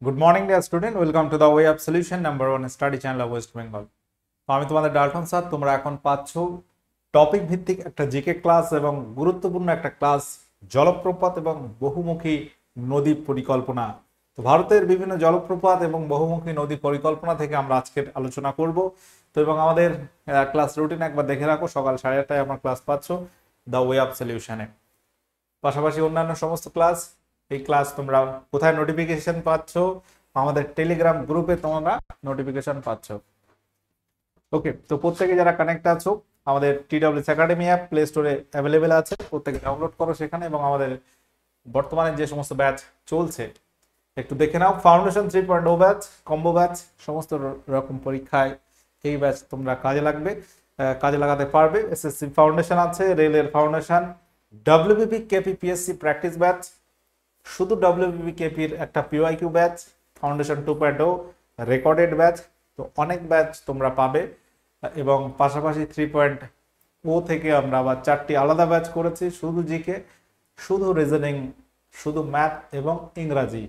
Good morning dear student, welcome to the way of solution number 1 study channel of West Bengal. তো আমি তোমাদের Dalton sir. তোমরা এখন পাচ্ছ টপিক ভিত্তিক একটা জিকে ক্লাস এবং গুরুত্বপূর্ণ একটা ক্লাস, জলপ্রপাত এবং বহুমুখী নদী পরিকল্পনা। তো ভারতের বিভিন্ন জলপ্রপাত এবং বহুমুখী নদী পরিকল্পনা থেকে আমরা আজকের আলোচনা করব। তো এবং আমাদের ক্লাস রুটিন একবার দেখে রাখো, সকাল 8:30টায় আমার ক্লাস পাচ্ছ দ্য ওয়ে অফ সলিউশনে। পাশাপাশি অন্যান্য সমস্ত ক্লাস, এই ক্লাস তোমরা কোথায় নোটিফিকেশন পাচ্ছ? আমাদের টেলিগ্রাম গ্রুপে তোমরা নোটিফিকেশন পাচ্ছ। ওকে, তো প্রত্যেকে যারা কানেক্ট আছো, আমাদের টিডব্লিউএস একাডেমি অ্যাপ প্লে স্টোরে অ্যাভেলেবেল আছে, প্রত্যেকে ডাউনলোড করো সেখানে। এবং আমাদের বর্তমানে যে সমস্ত ব্যাচ চলছে একটু দেখে নাও। ফাউন্ডেশন 3.0 ব্যাচ, কম্বো ব্যাচ, সমস্ত রকম পরীক্ষায় এই ব্যাচ তোমরা কাজে লাগবে, কাজে লাগাতে পারবে। এসএসসি ফাউন্ডেশন আছে, রেলের foundation, WBP KP PSC practice batch, শুধু ডব্লিউবিপি কেপির একটা পিওআইকিউ ব্যাচ, ফাউন্ডেশন 2.0 রেকর্ডেড ব্যাচ। তো অনেক ব্যাচ তোমরা পাবে। এবং পাশাপাশি 3.0 থেকে আমরা আবার 4টি আলাদা ব্যাচ করেছি, শুধু জিকে, শুধু রিজনিং, শুধু ম্যাথ এবং ইংরাজি।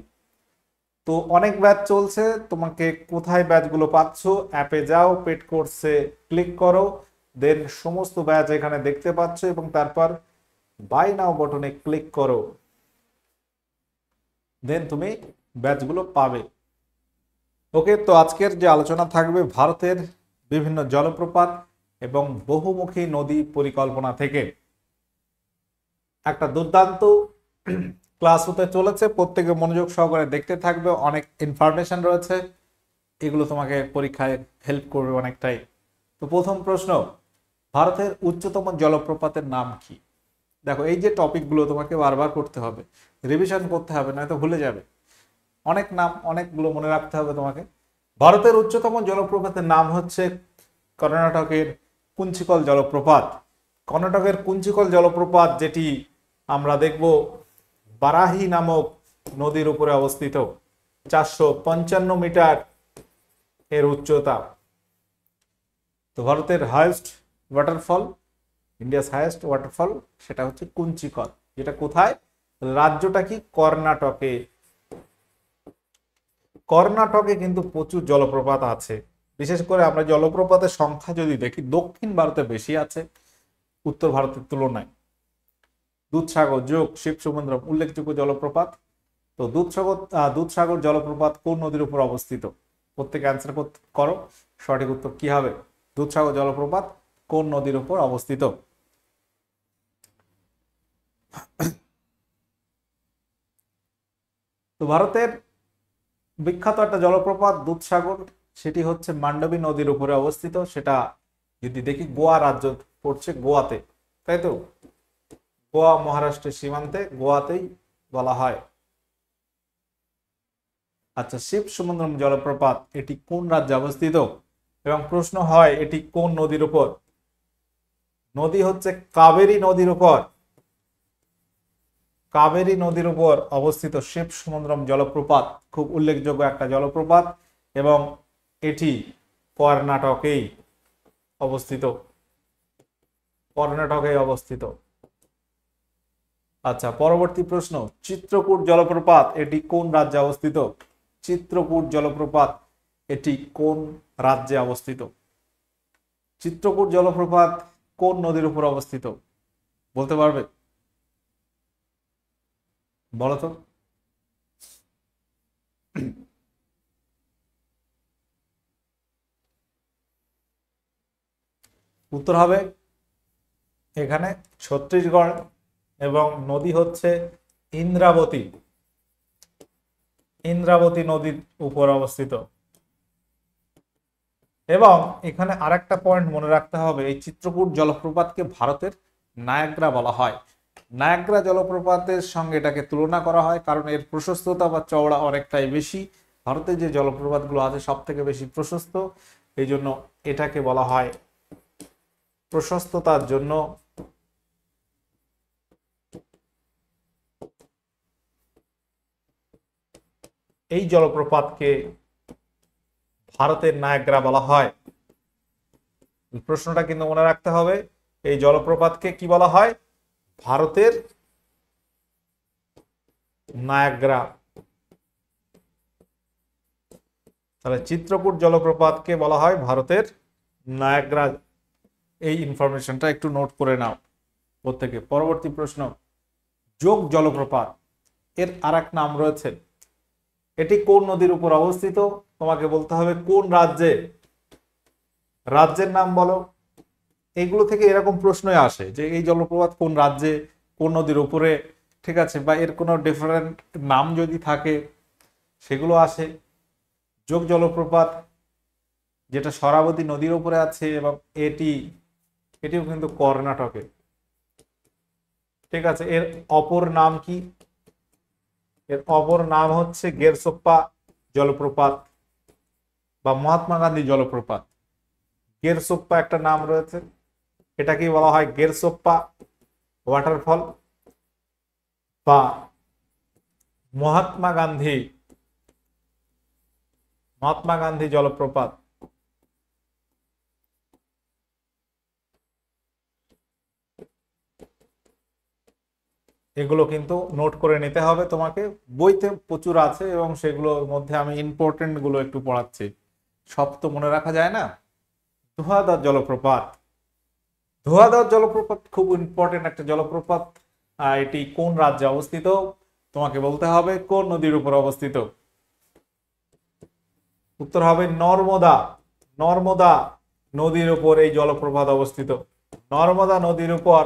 তো অনেক ব্যাচ চলছে। তোমাকে কোথায় ব্যাচগুলো পাচ্ছ? অ্যাপে যাও, পেড কোর্সে ক্লিক করো, দেন সমস্ত ব্যাচ এখানে দেখতে পাচ্ছ এবং তারপর বাই নাও বটনে ক্লিক করো, দেন তুমি ব্যাচগুলো পাবে। ওকে, তো আজকের যে আলোচনা থাকবে ভারতের বিভিন্ন জলপ্রপাত এবং বহুমুখী নদী পরিকল্পনা থেকে। একটা দুর্দান্ত ক্লাস হতে চলেছে, প্রত্যেকে মনোযোগ সহকারে দেখতে থাকবে। অনেক ইনফরমেশন রয়েছে, এগুলো তোমাকে পরীক্ষায় হেল্প করবে অনেকটাই। তো প্রথম প্রশ্ন, ভারতের উচ্চতম জলপ্রপাতের নাম কি? দেখো, এই যে টপিকগুলো তোমাকে বারবার করতে হবে, রিভিশন করতে হবে, নয়তো ভুলে যাবে। অনেক নাম, অনেকগুলো মনে রাখতে হবে তোমাকে। ভারতের উচ্চতম জলপ্রপাতের নাম হচ্ছে কর্ণাটকের কুঞ্চিকল জলপ্রপাত। কর্ণাটকের কুঞ্চিকল জলপ্রপাত, যেটি আমরা দেখব বারাহি নামক নদীর উপরে অবস্থিত, 455 মিটার এর উচ্চতা। তো ভারতের highest waterfall, India's highest waterfall, সেটা হচ্ছে কুঞ্চিকল। যেটা কোথায়? রাজ্যটা কি? কর্ণাটকে। কর্ণাটকে কিন্তু প্রচুর জলপ্রপাত আছে। বিশেষ করে আমরা জলপ্রপাতের সংখ্যা যদি দেখি, দক্ষিণ ভারতে বেশি আছে উত্তর ভারতের তুলনায়। দুধসাগর যোগ শিবসমুদ্রম উল্লেখযোগ্য জলপ্রপাত। তো দুধসাগর জলপ্রপাত কোন নদীর উপর অবস্থিত? প্রত্যেকে অ্যান্সার করো, সঠিক উত্তর কি হবে? দুধসাগর জলপ্রপাত কোন নদীর উপর অবস্থিত? তো ভারতের বিখ্যাত একটা জলপ্রপাত দুধসাগর, সেটি হচ্ছে মান্ডবী নদীর উপরে অবস্থিত। সেটা যদি দেখি, গোয়া রাজ্য পড়ছে, গোয়াতে, তাই তো? গোয়া মহারাষ্ট্রের সীমান্তে, গোয়াতেই বলা হয়। আচ্ছা, শিব সমুদ্রম জলপ্রপাত এটি কোন রাজ্যে অবস্থিত? এবং প্রশ্ন হয় এটি কোন নদীর উপর? নদী হচ্ছে কাবেরী নদীর উপর। কাবেরী নদীর উপর অবস্থিত শিব সমুদ্রম জলপ্রপাত খুব উল্লেখযোগ্য একটা জলপ্রপাত এবং এটি কর্ণাটকেই অবস্থিত। কর্ণাটকেই অবস্থিত। আচ্ছা, পরবর্তী প্রশ্ন, চিত্রকূট জলপ্রপাত এটি কোন রাজ্যে অবস্থিত? চিত্রকূট জলপ্রপাত এটি কোন রাজ্যে অবস্থিত? চিত্রকূট জলপ্রপাত কোন নদীর উপর অবস্থিত? বলতে পারবে? বলো তো। উত্তর হবে এখানে ছত্তিশগড় এবং নদী হচ্ছে ইন্দ্রাবতী। ইন্দ্রাবতী নদীর উপর অবস্থিত। এবং এখানে আরেকটা পয়েন্ট মনে রাখতে হবে, এই চিত্রকূট জলপ্রপাতকে ভারতের নায়াগ্রা বলা হয়। নায়াগ্রা জলপ্রপাতের সঙ্গে এটাকে তুলনা করা হয় কারণ এর প্রশস্ততা বা চওড়া অনেকটাই বেশি। ভারতের যে জলপ্রপাতগুলো আছে সব থেকে বেশি প্রশস্ত, এই জন্য এটাকে বলা হয় প্রশস্ততার জন্য এই জলপ্রপাতকে ভারতের নায়াগ্রা বলা হয়। প্রশ্নটা কিন্তু মনে রাখতে হবে, এই জলপ্রপাতকে কি বলা হয়? ভারতের নায়াগ্রা। তাহলে চিত্রকূট জলপ্রপাতকে বলা হয় ভারতের নায়াগ্রা। এই ইনফরমেশনটা একটু নোট করে নাও প্রত্যেকে। পরবর্তী প্রশ্ন, যোগ জলপ্রপাত এর আরেক নাম রয়েছে, এটি কোন নদীর উপর অবস্থিত? তোমাকে বলতে হবে কোন রাজ্যে, রাজ্যের নাম বলো। এইগুলো থেকে এরকম প্রশ্নই আসে যে এই জলপ্রপাত কোন রাজ্যে, কোন নদীর উপরে, ঠিক আছে, বা এর কোনো ডিফারেন্ট নাম যদি থাকে সেগুলো আসে। যোগ জলপ্রপাত যেটা শরাবতী নদীর উপরে আছে এবং এটিও কিন্তু কর্ণাটকে, ঠিক আছে। এর অপর নাম কি? এর অপর নাম হচ্ছে গেরসোপ্পা জলপ্রপাত বা মহাত্মা গান্ধী জলপ্রপাত। গেরসোপ্পা একটা নাম রয়েছে, এটাকেই বলা হয় গেরসোপ্পা ওয়াটারফল বা মহাত্মা গান্ধী জলপ্রপাত। এগুলো কিন্তু নোট করে নিতে হবে তোমাকে, বইতে প্রচুর আছে এবং সেগুলোর মধ্যে আমি ইম্পর্টেন্ট গুলো একটু পড়াচ্ছি, সব তো মনে রাখা যায় না। ধোঁয়াধার জলপ্রপাত, ধোঁয়াধার জলপ্রপাত খুব ইম্পর্টেন্ট একটা জলপ্রপাত। এটি কোন রাজ্যে অবস্থিত? তোমাকে বলতে হবে কোন নদীর উপর অবস্থিত। উত্তর হবে নর্মদা। নর্মদা নদীর উপর এই জলপ্রপাত অবস্থিত। নর্মদা নদীর উপর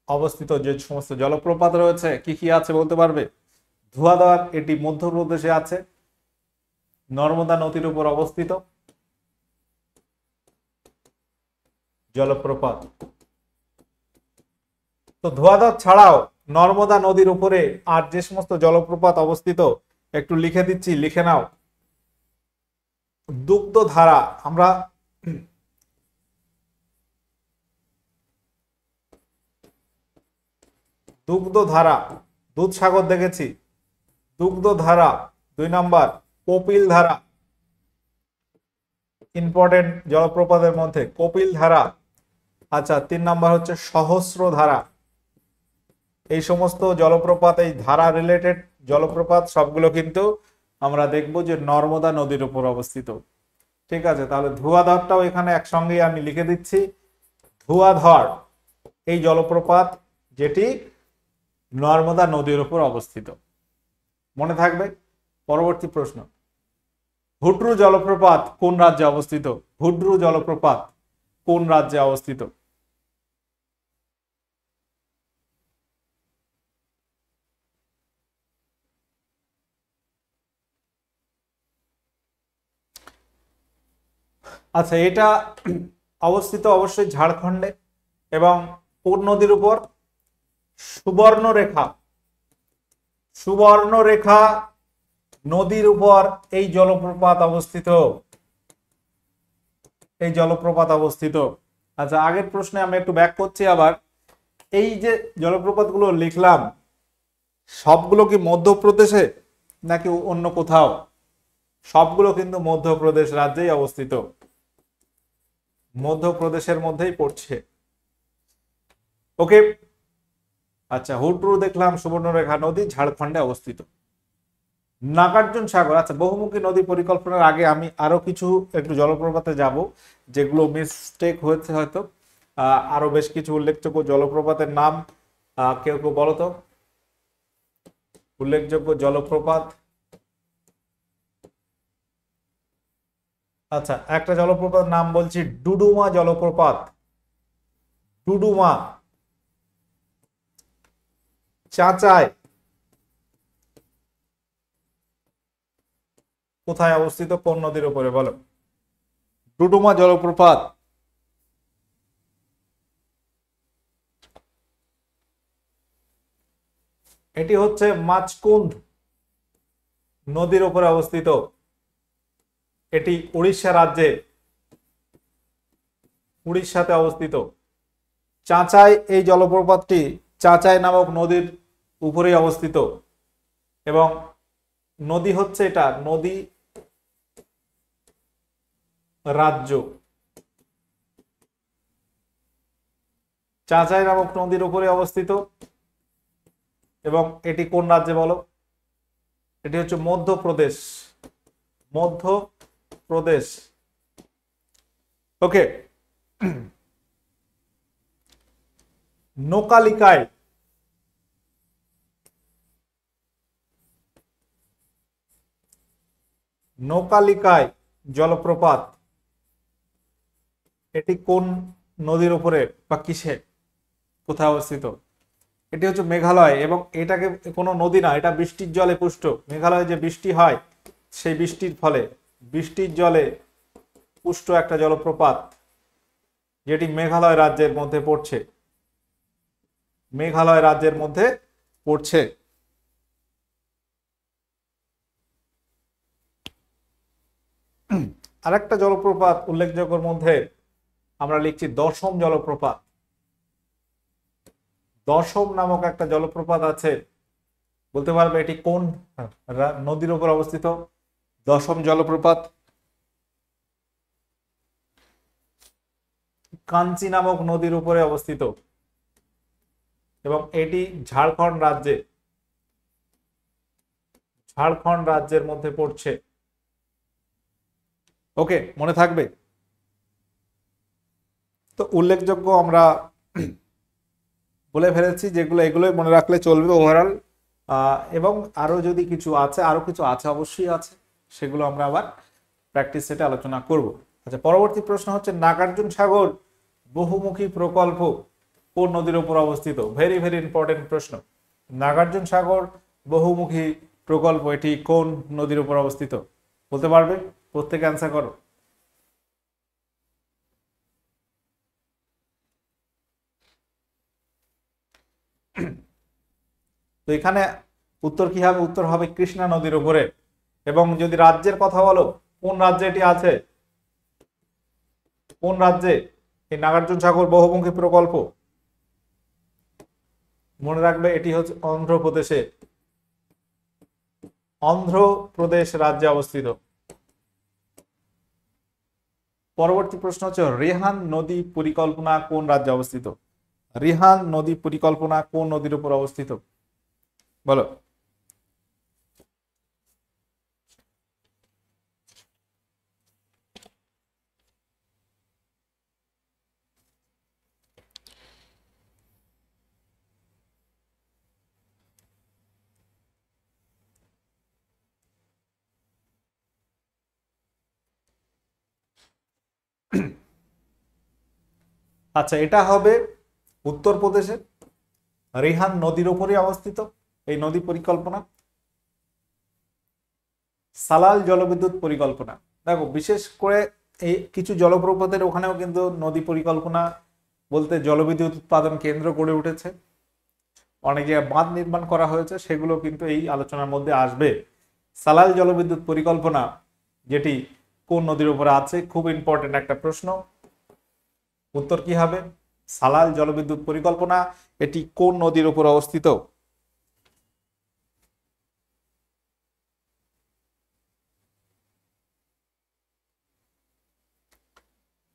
অবস্থিত যে সমস্ত জলপ্রপাত রয়েছে কি কি আছে বলতে পারবে? ধোঁয়াধার, এটি মধ্যপ্রদেশে আছে, নর্মদা নদীর উপর অবস্থিত জলপ্রপাত। তো ধোঁয়াধার ছাড়াও নর্মদা নদীর উপরে আর যে সমস্ত জলপ্রপাত অবস্থিত একটু লিখে দিচ্ছি, লিখে নাও। দুগ্ধধারা, আমরা দুগ্ধধারা, দুধসাগর দেখেছি, দুগ্ধধারা 2 নাম্বার। কপিল ধারা, ইম্পর্টেন্ট জলপ্রপাতের মধ্যে কপিল ধারা। আচ্ছা 3 নাম্বার হচ্ছে সহস্র ধারা। এই সমস্ত জলপ্রপাত, এই ধারা রিলেটেড জলপ্রপাত সবগুলো কিন্তু আমরা দেখব যে নর্মদা নদীর উপর অবস্থিত, ঠিক আছে। তাহলে ধোঁয়াধারটাও এখানে একসঙ্গেই আমি লিখে দিচ্ছি, ধোঁয়াধার এই জলপ্রপাত যেটি নর্মদা নদীর উপর অবস্থিত, মনে থাকবে। পরবর্তী প্রশ্ন, হুড্রু জলপ্রপাত কোন রাজ্যে অবস্থিত? হুড্রু জলপ্রপাত কোন রাজ্যে অবস্থিত? আচ্ছা এটা অবস্থিত অবশ্যই ঝাড়খণ্ডে এবং কোন নদীর উপর? সুবর্ণরেখা। সুবর্ণরেখা নদীর উপর এই জলপ্রপাত অবস্থিত, এই জলপ্রপাত অবস্থিত। আচ্ছা আগের প্রশ্নে আমি একটু ব্যাক করছি আবার। এই যে জলপ্রপাতগুলো লিখলাম সবগুলো কি মধ্যপ্রদেশে নাকি অন্য কোথাও? সবগুলো কিন্তু মধ্যপ্রদেশ রাজ্যেই অবস্থিত, মধ্যপ্রদেশের মধ্যেই পড়ছে। ওকে, আচ্ছা হুড্রু দেখলাম, সুবর্ণরেখা নদী ঝাড়খণ্ডে অবস্থিত। নাগার্জুন সাগর, আচ্ছা বহুমুখী নদী পরিকল্পনার আগে আমি আরো কিছু একটু জলপ্রপাতে যাব যেগুলো মিস্টেক হয়েছে হয়তো। আরো বেশ কিছু উল্লেখযোগ্য জলপ্রপাতের নাম কেউ কেউ বলো তো, উল্লেখযোগ্য জলপ্রপাত। আচ্ছা একটা জলপ্রপাত নাম বলছি, ডুডুমা জলপ্রপাত। ডুডুমা। চাচাই কোথায় অবস্থিত, কোন নদীর উপরে বলো? ডুডুমা জলপ্রপাত এটি হচ্ছে মাচকুন্দ নদীর উপরে অবস্থিত, এটি উড়িষ্যা রাজ্যে, উড়িষ্যাতে অবস্থিত। চাচাই এই জলপ্রপাতটি চাচাই নামক নদীর উপরেই অবস্থিত এবং নদী হচ্ছে এটা নদী রাজ্য। চাচাই নামক নদীর উপরে অবস্থিত এবং এটি কোন রাজ্যে বলো? এটি হচ্ছে মধ্যপ্রদেশ, মধ্যপ্রদেশ। ওকে, নোকালিকায় নোকালিকায় জলপ্রপাত এটি কোন নদীর উপরে বা কিসে, কোথায় অবস্থিত? এটি হচ্ছে মেঘালয়, এবং এটাকে কোনো নদী না, এটা বৃষ্টির জলে পুষ্ট। মেঘালয়ে যে বৃষ্টি হয় সেই বৃষ্টির ফলে, বৃষ্টির জলে পুষ্ট একটা জলপ্রপাত, যেটি মেঘালয় রাজ্যের মধ্যে পড়ছে। মেঘালয় রাজ্যের মধ্যে পড়ছে। আরেকটা জলপ্রপাত উল্লেখযোগ্যর মধ্যে আমরা লিখছি দশম জলপ্রপাত। দশম নামক একটা জলপ্রপাত আছে, বলতে পারবে এটি কোন নদীর উপর অবস্থিত? দশম জলপ্রপাত কাঞ্চি নামক নদীর উপরে অবস্থিত, এবং এটি ঝাড়খণ্ড রাজ্যের মধ্যে পড়ছে। ওকে, মনে থাকবে। তো উল্লেখযোগ্য আমরা বলে ফেলেছি, যেগুলো এগুলোই মনে রাখলে চলবে ওভারঅল। এবং আরো যদি কিছু আছে, আরো কিছু আছে, অবশ্যই আছে, সেগুলো আমরা আবার প্র্যাকটিস সেটে আলোচনা করব। আচ্ছা, পরবর্তী প্রশ্ন হচ্ছে নাগার্জুন সাগর বহুমুখী প্রকল্প কোন নদীর উপর অবস্থিত? ভেরি ভেরি ইম্পর্টেন্ট প্রশ্ন। নাগার্জুন সাগর বহুমুখী প্রকল্প এটি কোন নদীর উপর অবস্থিত? বলতে পারবে? প্রত্যেকে অ্যান্সার করো। তো এখানে উত্তর কি হবে? উত্তর হবে কৃষ্ণা নদীর উপরে। এবং যদি রাজ্যের কথা বলো, কোন রাজ্যে এটি আছে? কোন রাজ্যে এই নাগার্জুন সাগর বহুমুখী প্রকল্প? মনে রাখবে এটি হচ্ছে অন্ধ্রপ্রদেশে, অন্ধ্রপ্রদেশ রাজ্যে অবস্থিত। পরবর্তী প্রশ্ন হচ্ছে রিহান নদী পরিকল্পনা কোন রাজ্যে অবস্থিত? রিহান নদী পরিকল্পনা কোন নদীর উপর অবস্থিত? বলো। আচ্ছা, এটা হবে উত্তরপ্রদেশে, রিহান নদীর উপরে অবস্থিত এই নদী পরিকল্পনা। সালাল জলবিদ্যুৎ পরিকল্পনা, দেখো বিশেষ করে এই কিছু জলপ্রপাতের ওখানেও কিন্তু নদী পরিকল্পনা বলতে জলবিদ্যুৎ উৎপাদন কেন্দ্র গড়ে উঠেছে, অনেক জায়গায় বাঁধ নির্মাণ করা হয়েছে, সেগুলো কিন্তু এই আলোচনার মধ্যে আসবে। সালাল জলবিদ্যুৎ পরিকল্পনা যেটি কোন নদীর উপরে আছে? খুব ইম্পর্টেন্ট একটা প্রশ্ন। উত্তর কি হবে? সালাল জলবিদ্যুৎ পরিকল্পনা এটি কোন নদীর উপর অবস্থিত?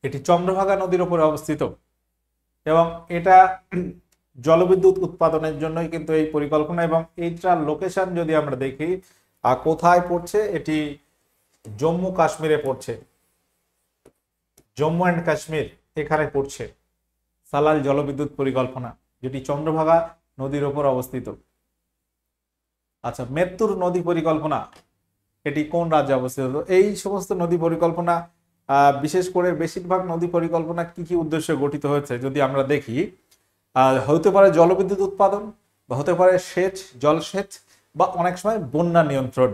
এটি চন্দ্রভাগা নদীর উপরে অবস্থিত, এবং এটা জলবিদ্যুৎ উৎপাদনের জন্যই কিন্তু এই পরিকল্পনা। এবং এইটার লোকেশন যদি আমরা দেখি কোথায় পড়ছে, এটি জম্মু কাশ্মীরে পড়ছে, জম্মু অ্যান্ড কাশ্মীর এখানে পড়ছে সালাল জলবিদ্যুৎ পরিকল্পনা, যেটি চন্দ্রভাগা নদীর উপর অবস্থিত। আচ্ছা, মেত্তুর নদী পরিকল্পনা এটি কোন রাজ্যে অবস্থিত? এই সমস্ত নদী পরিকল্পনা, বিশেষ করে বেশিরভাগ নদী পরিকল্পনা কি কি উদ্দেশ্যে গঠিত হয়েছে যদি আমরা দেখি, হতে পারে জলবিদ্যুৎ উৎপাদন, বা হতে পারে সেচ, জলসেচ, বা অনেক সময় বন্যা নিয়ন্ত্রণ।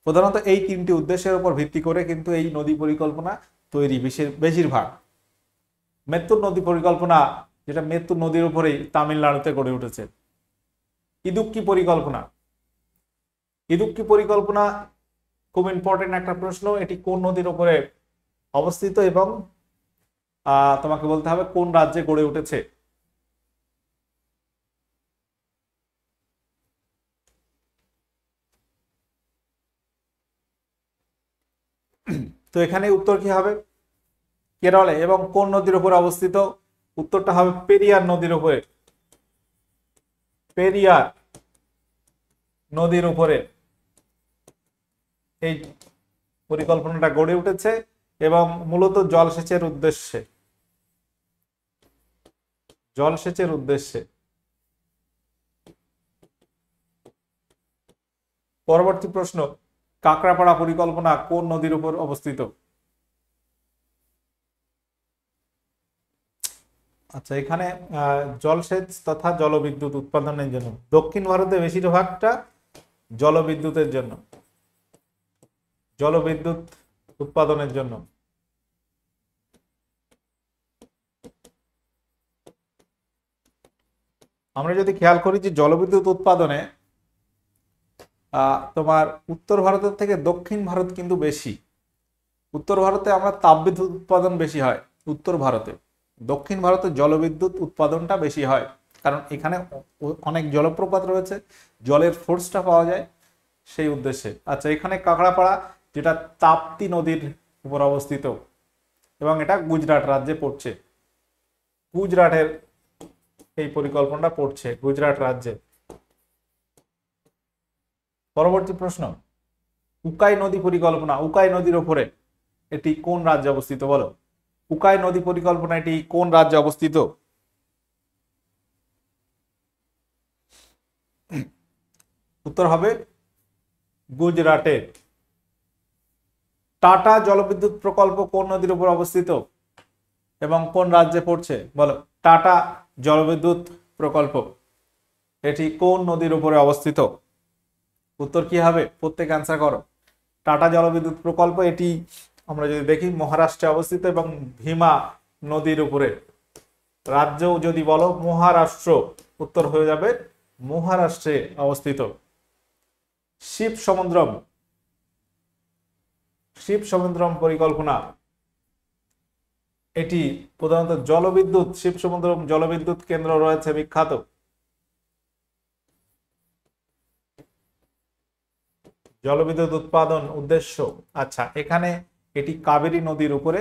প্রধানত এই তিনটি উদ্দেশ্যের উপর ভিত্তি করে কিন্তু এই নদী পরিকল্পনা তৈরি বেশিরভাগ। মেত্তুর নদী পরিকল্পনা, যেটা মেত্তুর নদীর উপরেই তামিলনাড়ুতে গড়ে উঠেছে। ইদুক্কি পরিকল্পনা, ইদুক্কি পরিকল্পনা খুব ইম্পর্টেন্ট একটা প্রশ্ন, এটি কোন নদীর উপরে অবস্থিত এবং তোমাকে বলতে হবে কোন রাজ্যে গড়ে উঠেছে। তো এখানে উত্তর কি হবে? কেরলে। এবং কোন নদীর উপরে অবস্থিত? উত্তরটা হবে পেরিয়ার নদীর উপরে, পেরিয়ার নদীর উপরে এই পরিকল্পনাটা গড়ে উঠেছে এবং মূলত জলসেচের উদ্দেশ্যে। পরবর্তী প্রশ্ন, কাকড়াপাড়া পরিকল্পনা কোন নদীর উপর অবস্থিত? আচ্ছা, এখানে জলসেচ তথা জলবিদ্যুৎ উৎপাদনের জন্য, দক্ষিণ ভারতে বেশিরভাগটা জলবিদ্যুতের জন্য, জলবিদ্যুৎ উৎপাদনের জন্য। আমরা যদি খেয়াল করি যে জলবিদ্যুৎ উৎপাদনে তোমার উত্তর ভারতের থেকে দক্ষিণ ভারত কিন্তু বেশি। উত্তর ভারতে আমরা তাপবিদ্যুৎ উৎপাদন বেশি হয় উত্তর ভারতে, দক্ষিণ ভারতে জলবিদ্যুৎ উৎপাদনটা বেশি হয়, কারণ এখানে অনেক জলপ্রপাত রয়েছে, জলের ফোর্সটা পাওয়া যায় সেই উদ্দেশ্যে। আচ্ছা, এখানে কাকড়াপাড়া যেটা তাপ্তি নদীর উপর অবস্থিত এবং এটা গুজরাট রাজ্যে পড়ছে, গুজরাটের এই পরিকল্পনাটা পড়ছে গুজরাট রাজ্যে। পরবর্তী প্রশ্ন, উকাই নদী পরিকল্পনা উকাই নদীর উপরে এটি কোন রাজ্যে অবস্থিত? বলো, উকাই নদী পরিকল্পনা এটি কোন রাজ্যে অবস্থিত? উত্তর হবে গুজরাটে। টাটা জলবিদ্যুৎ প্রকল্প কোন নদীর উপর অবস্থিত এবং কোন রাজ্যে পড়ছে? বলো, টাটা জলবিদ্যুৎ প্রকল্প এটি কোন নদীর উপরে অবস্থিত? উত্তর কি হবে? প্রত্যেক অ্যান্সার করো। টাটা জলবিদ্যুৎ প্রকল্প এটি আমরা যদি দেখি মহারাষ্ট্রে অবস্থিত এবং ভীমা নদীর উপরে। রাজ্য যদি বলো মহারাষ্ট্র, উত্তর হয়ে যাবে মহারাষ্ট্রে অবস্থিত। শিব সমুদ্রম পরিকল্পনা এটি প্রধানত জলবিদ্যুৎ, শিব সমুদ্রম জলবিদ্যুৎ কেন্দ্র রয়েছে বিখ্যাত। জলবিদ্যুৎ উৎপাদন উদ্দেশ্য, আচ্ছা এখানে এটি কাবেরী নদীর উপরে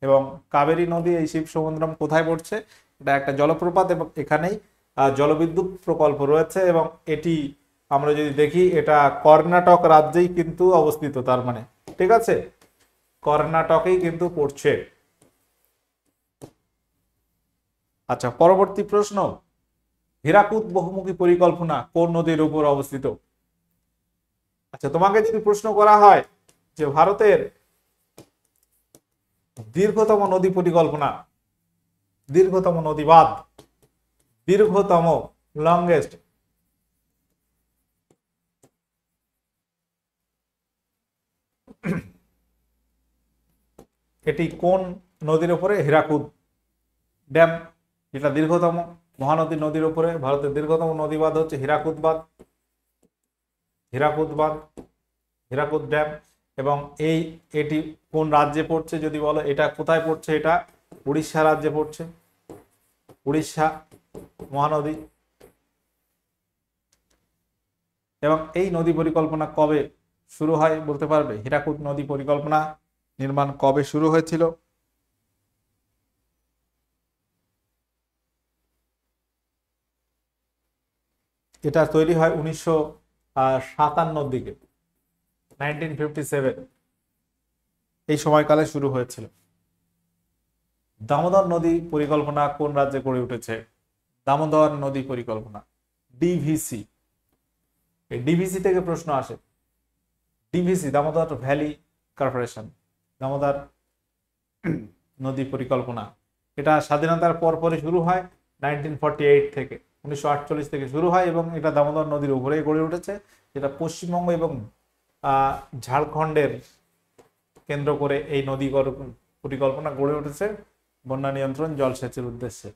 এবং কাবেরী নদী এই শিব সমুদ্রম কোথায় পড়ছে? এটা একটা জলপ্রপাত এবং এখানেই জলবিদ্যুৎ প্রকল্প রয়েছে এবং এটি আমরা যদি দেখি এটা কর্ণাটক রাজ্যেই কিন্তু অবস্থিত, তার মানে ঠিক আছে, কর্ণাটকেই কিন্তু পড়ছে। আচ্ছা, পরবর্তী প্রশ্ন, হীরাকুদ বহুমুখী পরিকল্পনা কোন নদীর উপর অবস্থিত? আচ্ছা, তোমাকে যদি প্রশ্ন করা হয় যে ভারতের দীর্ঘতম নদী পরিকল্পনা, দীর্ঘতম নদীবাদ, দীর্ঘতম লংগেস্ট, এটি কোন নদীর উপরে? হীরাকুদ ড্যাম, যেটা দীর্ঘতম মহানদী নদীর উপরে। ভারতের দীর্ঘতম নদীবাদ হচ্ছে হীরাকুদ বাঁধ, হীরাকুদ ড্যাম। এবং এটি কোন রাজ্যে পড়ছে যদি বলো, এটা কোথায় পড়ছে? এটা উড়িষ্যা রাজ্যে পড়ছে, উড়িষ্যা মহানদী। এবং এই নদী পরিকল্পনা কবে শুরু হয় বলতে পারবে? হীরাকুদ নদী পরিকল্পনা নির্মাণ কবে শুরু হয়েছিল? এটা তৈরি হয় 1957 দিকে, 1957 এই সময়কালে শুরু হয়েছিল। দামোদর নদী পরিকল্পনা কোন রাজ্যে গড়ে উঠেছে? দামোদর নদী পরিকল্পনা, ডিভিসি। এই ডিভিসি থেকে প্রশ্ন আসে, DVC Damodar valley corporation, Damodar নদী পরিকল্পনা। এটা স্বাধীনতার পরপরই শুরু হয় 1948 থেকে, 1948 থেকে শুরু হয় এবং এটা দামোদর নদীর উপরেই গড়ে উঠেছে, যেটা পশ্চিমবঙ্গ এবং ঝাড়খণ্ডের কেন্দ্র করে এই নদী পরিকল্পনা গড়ে উঠেছে বন্যা নিয়ন্ত্রণ, জলসেচের উদ্দেশ্যে।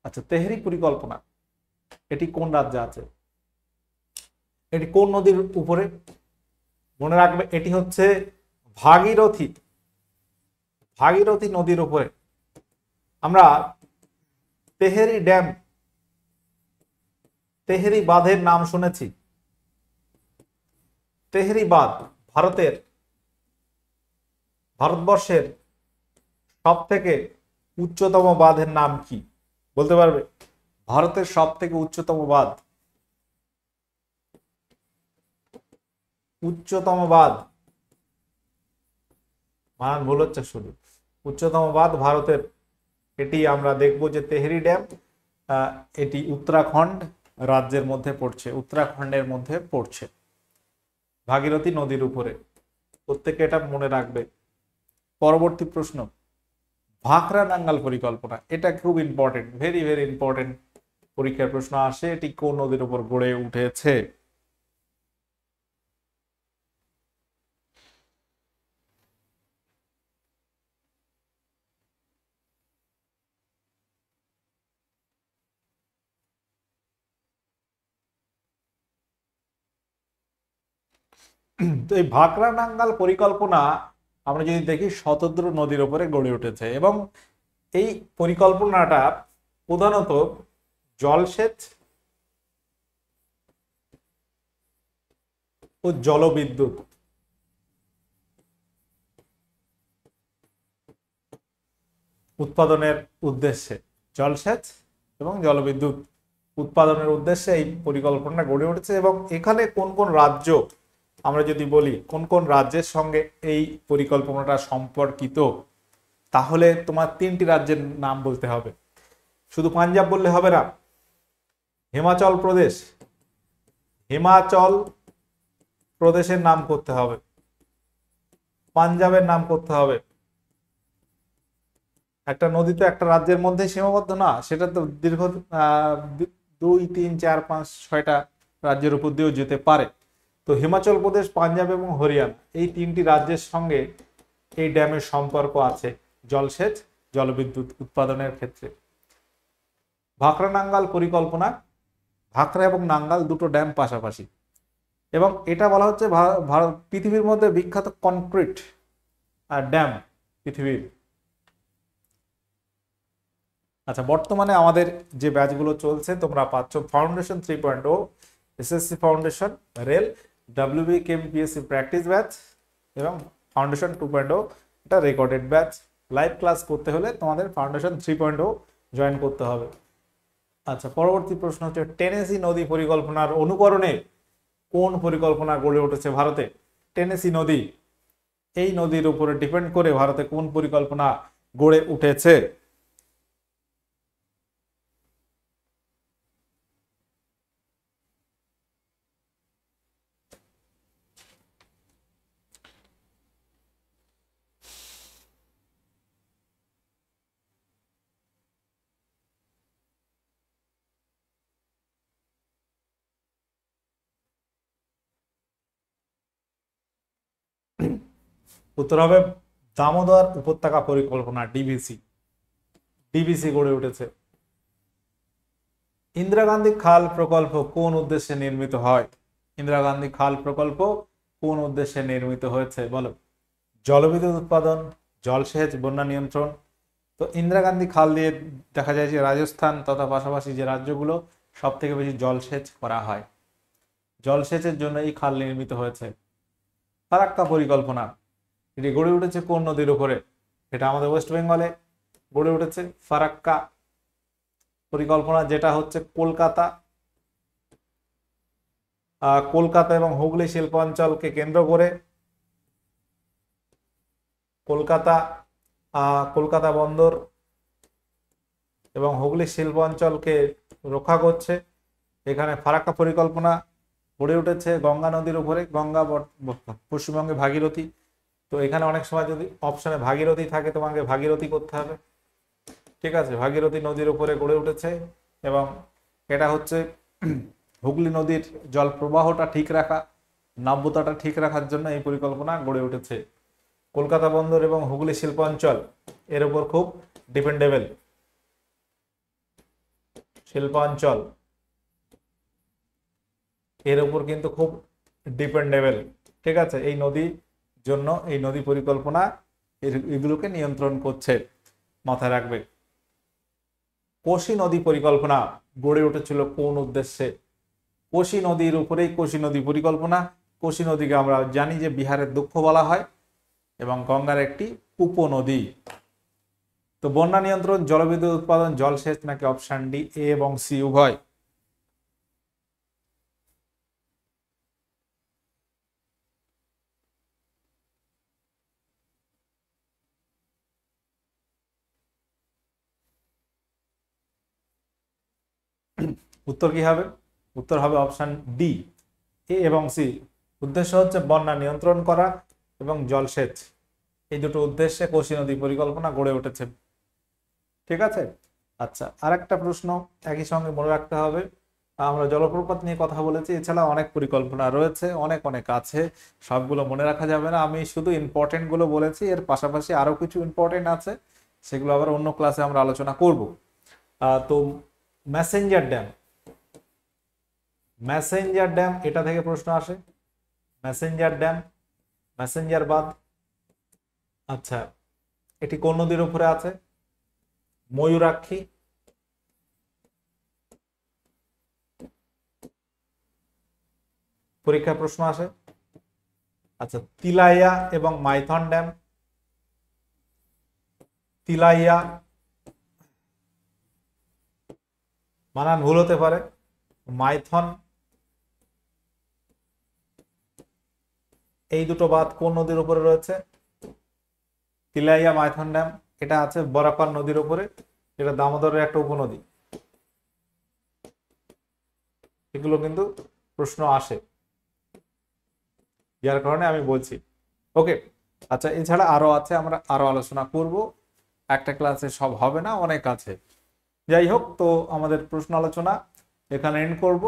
আচ্ছা, তেহরি পরিকল্পনা এটি কোন রাজ্যে আছে? এটি কোন নদীর উপরে? মনে রাখবে এটি হচ্ছে ভাগীরথী, ভাগীরথী নদীর উপরে। আমরা তেহরি ড্যাম, তেহরি বাঁধের নাম শুনেছি। তেহরি বাঁধ ভারতবর্ষের সব থেকে উচ্চতম বাঁধের নাম কি বলতে পারবে? ভারতের সব থেকে উচ্চতম বাঁধ, উচ্চতম বাঁধ বানান ভুল হচ্ছে শুধু। উচ্চতম বাঁধ ভারতের, এটি আমরা দেখব যে তেহরি ড্যাম, এটি উত্তরাখণ্ড রাজ্যের মধ্যে পড়ছে, উত্তরাখণ্ডের মধ্যে পড়ছে, ভাগীরথী নদীর উপরে। প্রত্যেকে এটা মনে রাখবে। পরবর্তী প্রশ্ন, ভাখরা নাঙ্গাল পরিকল্পনা, এটা খুব ইম্পর্টেন্ট, ভেরি ভেরি ইম্পর্টেন্ট, পরীক্ষার প্রশ্ন আসে। এটি কোন নদীর উপর গড়ে উঠেছে? তো এই ভাকরা নাঙ্গাল পরিকল্পনা আমরা যদি দেখি শতদ্রু নদীর উপরে গড়ে উঠেছে, এবং এই পরিকল্পনাটা প্রধানত জলসেচ ও জলবিদ্যুৎ উৎপাদনের উদ্দেশ্যে, জলসেচ এবং জলবিদ্যুৎ উৎপাদনের উদ্দেশ্যে এই পরিকল্পনা গড়ে উঠেছে। এবং এখানে কোন কোন রাজ্য, আমরা যদি বলি কোন কোন রাজ্যের সঙ্গে এই পরিকল্পনাটা সম্পর্কিত, তাহলে তোমার 3টি রাজ্যের নাম বলতে হবে। শুধু পাঞ্জাব বললে হবে না, হিমাচল প্রদেশ, হিমাচল প্রদেশের নাম করতে হবে, পাঞ্জাবের নাম করতে হবে। একটা নদী তো একটা রাজ্যের মধ্যে সীমাবদ্ধ না, সেটা তো দীর্ঘ 2, 3, 4, 5, 6টা রাজ্যের উপর দিয়েও যেতে পারে। তো হিমাচল প্রদেশ, পাঞ্জাব এবং হরিয়ানা, এই 3টি রাজ্যের সঙ্গে এই ড্যামের সম্পর্ক আছে জলসেচ জলবিদ্যুৎ উৎপাদনের ক্ষেত্রে। ভাখরা নাঙ্গাল পরিকল্পনা, ভাখরা এবং নাঙ্গাল দুটো ড্যাম পাশাপাশি, এবং এটা বলা হচ্ছে পৃথিবীর মধ্যে বিখ্যাত কনক্রিট ড্যাম পৃথিবীর। আচ্ছা, বর্তমানে আমাদের যে ব্যাচগুলো চলছে তোমরা পাচ্ছ foundation 3.0, SSC foundation, rail, WB KMPSC practice batch এবং ফাউন্ডেশন 2.0, এটা রেকর্ডেড ব্যাচ। লাইভ ক্লাস করতে হলে তোমাদের ফাউন্ডেশন 3.0 জয়েন করতে হবে। আচ্ছা, পরবর্তী প্রশ্ন হচ্ছে টেনেসি নদী পরিকল্পনার অনুকরণে কোন পরিকল্পনা গড়ে উঠেছে ভারতে? টেনেসি নদী, এই নদীর উপরে ডিপেন্ড করে ভারতে কোন পরিকল্পনা গড়ে উঠেছে? উত্তর হবে দামোদর উপত্যকা পরিকল্পনা, ডিভিসি। ডিভিসি গড়ে উঠেছে। ইন্দিরা গান্ধী খাল প্রকল্প কোন উদ্দেশ্যে নির্মিত হয়? ইন্দিরা গান্ধী খাল প্রকল্প কোন উদ্দেশ্যে নির্মিত হয়েছে বলো? জলবিদ্যুৎ উৎপাদন, জলসেচ, বন্যা নিয়ন্ত্রণ। তো ইন্দিরা গান্ধী খাল দিয়ে দেখা যায় যে রাজস্থান তথা পাশাপাশি যে রাজ্যগুলো সব থেকে বেশি জলসেচ করা হয়, জলসেচের জন্য এই খাল নির্মিত হয়েছে। ফারাক্কা পরিকল্পনা, এটি গড়ে উঠেছে কোন নদীর উপরে? এটা আমাদের ওয়েস্ট বেঙ্গলে গড়ে উঠেছে ফারাক্কা পরিকল্পনা, যেটা হচ্ছে কলকাতা, কলকাতা এবং হুগলি শিল্পাঞ্চলকে কেন্দ্র করে, কলকাতা কলকাতা বন্দর এবং হুগলি শিল্পাঞ্চলকে রক্ষা করছে। এখানে ফারাক্কা পরিকল্পনা গড়ে উঠেছে গঙ্গা নদীর উপরে, গঙ্গা পশ্চিমবঙ্গে ভাগীরথী। তো এখানে অনেক সময় যদি অপশনে ভাগীরথী থাকে তোমাকে ভাগীরথী করতে হবে, ঠিক আছে? ভাগীরথী নদীর উপরে গড়ে উঠেছে, এবং এটা হচ্ছে হুগলি নদীর জল প্রবাহটা ঠিক রাখা, নাব্যতাটা ঠিক রাখার জন্য এই পরিকল্পনা গড়ে উঠেছে। কলকাতা বন্দর এবং হুগলি শিল্পাঞ্চল এর উপর খুব ডিপেন্ডেবল, শিল্পাঞ্চল এর উপর কিন্তু খুব ডিপেন্ডেবল, ঠিক আছে? এই নদী জন্য এই নদী পরিকল্পনা এগুলোকে নিয়ন্ত্রণ করছে, মাথায় রাখবে। কোশি নদী পরিকল্পনা গড়ে উঠেছিল কোন উদ্দেশ্যে? কোশি নদীর উপরেই কোশি নদী পরিকল্পনা। কোশি নদীকে আমরা জানি যে বিহারের দুঃখ বলা হয় এবং গঙ্গার একটি উপনদী। তো বন্যা নিয়ন্ত্রণ, জলবিদ্যুৎ উৎপাদন, জলসেচ নাকি অপশন ডি এ এবং সি উভয়? উত্তর কি হবে? উত্তর হবে অপশন ডি, এ এবং সি। উদ্দেশ্য হচ্ছে বন্যা নিয়ন্ত্রণ করা এবং জলসেচ, এই দুটো উদ্দেশ্যে কোশি নদী পরিকল্পনা গড়ে উঠেছে। ঠিক আছে। আচ্ছা, আরেকটা প্রশ্ন একই সঙ্গে মনে রাখতে হবে, আমরা জলপ্রপাত নিয়ে কথা বলেছি, এছাড়া অনেক পরিকল্পনা রয়েছে, অনেক অনেক আছে, সবগুলো মনে রাখা যাবে না। আমি শুধু ইম্পর্টেন্ট গুলো বলেছি, এর পাশাপাশি আরো কিছু ইম্পর্টেন্ট আছে, সেগুলো আবার অন্য ক্লাসে আমরা আলোচনা করব। তো মেসেঞ্জার ড্যাম, মেসেঞ্জার ড্যাম এটা থেকে প্রশ্ন আসে, মেসেঞ্জার ড্যাম, মেসেঞ্জার বাঁধ। আচ্ছা, এটি কোন নদীর উপরে আছে? ময়ূরাক্ষী, পরীক্ষায় প্রশ্ন আসে। আচ্ছা, তিলাইয়া এবং মাইথন ড্যাম, তিলাইয়া, বানান ভুল হতে পারে, মাইথন, এই দুটো বাঁধ কোন নদীর উপরে রয়েছে? তিলাইয়া মাইথন ড্যাম এটা আছে বরাকর নদীর উপরে, এটা দামোদরের একটা উপনদী। এগুলো কিন্তু প্রশ্ন আসে, যার কারণে আমি বলছি। ওকে। আচ্ছা, এছাড়া আরো আছে, আমরা আরো আলোচনা করব, একটা ক্লাসে সব হবে না, অনেক আছে। যাই হোক, তো আমাদের প্রশ্ন আলোচনা এখানে এন্ড করব।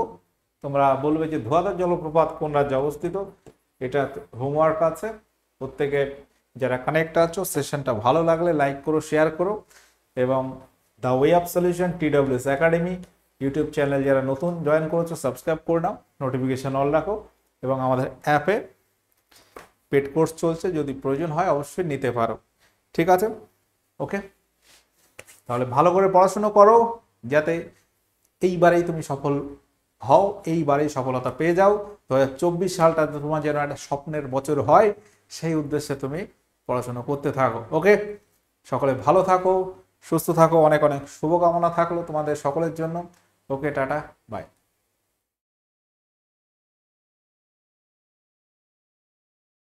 তোমরা বলবে যে ধোয়াধার জলপ্রপাত কোন রাজ্যে অবস্থিত, এটা হোমওয়ার্ক আছে প্রত্যেকে। যারা কানেক্ট আছো, সেশনটা ভালো লাগলে লাইক করো, শেয়ার করো, এবং the way of solution TWS academy YouTube channel যারা নতুন জয়েন করেছো, সাবস্ক্রাইব করে নাও, নোটিফিকেশন অল রাখো, এবং আমাদের অ্যাপে পেড কোর্স চলছে, যদি প্রয়োজন হয় অবশ্যই নিতে পারো। ঠিক আছে। ওকে, তাহলে ভালো করে পড়াশোনা করো, যাতে এইবারেই তুমি সফল হও, এইবারেই সফলতা পেয়ে যাও। 2024 সালটা তোমার যেন একটা স্বপ্নের বছর হয়, সেই উদ্দেশ্যে তুমি পড়াশোনা করতে থাকো। ওকে, সকলে ভালো থাকো, সুস্থ থাকো, অনেক অনেক শুভকামনা থাকলো তোমাদের সকলের জন্য। ওকে, টাটা, বাই।